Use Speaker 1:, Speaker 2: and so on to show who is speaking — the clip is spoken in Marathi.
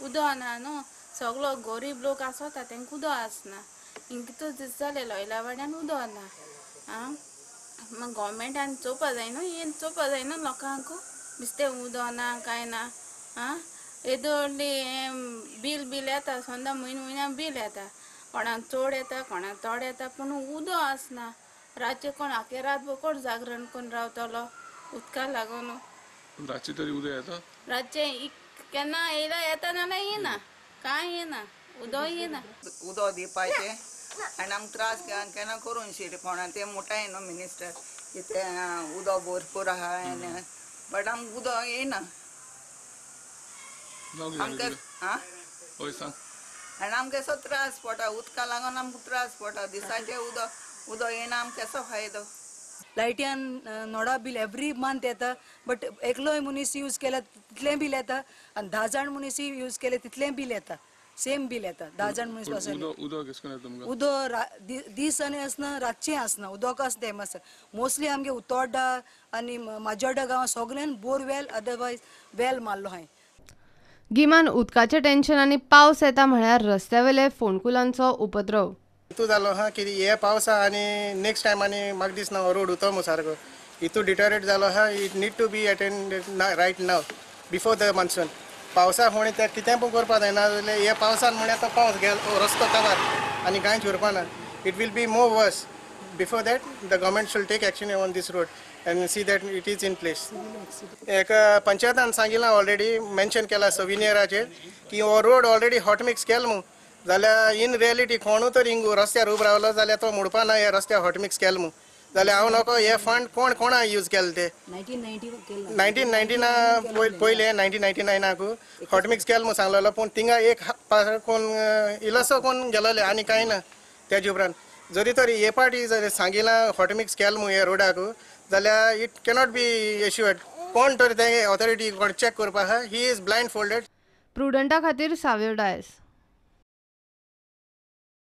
Speaker 1: उदक ना न्हू सगळो गरीब लोक आसता तांकां उदक आसना हिंग कितू दीस जाले लोयला वाड्यान उदक ना आं मग गव्हर्मेंटान चोवपा जाय न्हू हें चोवपा जाय न्हू लोकांक बेश्टें उदक ना कांय ना आं येदो व्हडली हें बील येता समजा म्हयन्या बील येता कोणाक चड येता कोणाक थोडे येता पूण उदक आसना रातचे कोण आखे रातभर कोण जागरण करून रावतलो उदका लागून
Speaker 2: रातचे तरी उदक येता
Speaker 1: रातचे केन्ना येयला येता नाल्यार येना कांय येना उदक येना
Speaker 3: उदक दिवपाचें आनी आमकां त्रास केन्ना करून शीट कोणा ते मोठाय न्हू मिनिस्टर कितें उदक भरपूर आहा बट आमकां उदक येना आमकां आं
Speaker 2: हय सांग
Speaker 3: आनी आमकां केसो त्रास पडटा उदका लागून आमकां त्रास पडटा दिसाचें उदक येना आमकां केसो फायदो
Speaker 4: लायट्यान नोडा बील एवरी मंथ येता बट एकलोय मनीस यूज केला तितलें बील येता आनी 10 जाण मनीस यूज केले तितलें बील येता सेम बील येता 10 जाण मनीस पासून
Speaker 2: उदक केस कोन येता तुमकां
Speaker 4: उदक दीस आनी आसना रातचें आसना उदक आसता फेमस मोस्टली आमगे उतोड्डा आनी माजोड्डा गांवां सगळ्यान बोरवेल अदरवायज वेल मारलो हांवें
Speaker 5: गिमान उदकाचें टेन्शन आनी पावस येता म्हळ्यार रस्त्यावेले फोंडकुलांचो उपद्रव
Speaker 6: इतू जालो हा की हे पावसा आनी नेक्स्ट टायम आनी म्हाका दिसना हो रोड उतो मु सारको इतू डिटोरेट जालो हा it need to be attended right now before the monsoon पावसाक म्हणे ते कितें पण करपा जायना जाल्यार हे पावसान म्हळ्यार तो पावस गेलो रस्तो काबार आनी कांयच उरपाना it will be more worse before that the government should take action on this road and see that it is in place. एक पंचायतान सांगितला ऑलरेडी मेन्शन केला सविनियराचेर की हो रोड ऑलरेडी हॉट मिक्स केला मू जाल्यार इन रियलिटी कोणू तर हिंग रस्त्यार उब रावलो जाल्यार तो म्हणपाना हे रस्त्यार हॉट मिक्स केला मू जाल्यार हांव नको हे फंड कोणा यूज केले ते 1990 पयले 1999 हॉट मिक्स केला मू सांगलेलो पूण थिंगा एक कोण इल्लोसो कोण गेलोले आनी कांय ना तेजे उपरांत जरी तर हे पार्टी सांगिला हॉट मिक्स केला मू हे रोडाक जाल्यार इट कॅनॉट बी एश्युअर्ड कोण तरी ते ऑथॉरिटी चॅक करपा आहा ही इज ब्लायंड फोल्डेड
Speaker 5: प्रुडंटा खातीर सावेर डायस.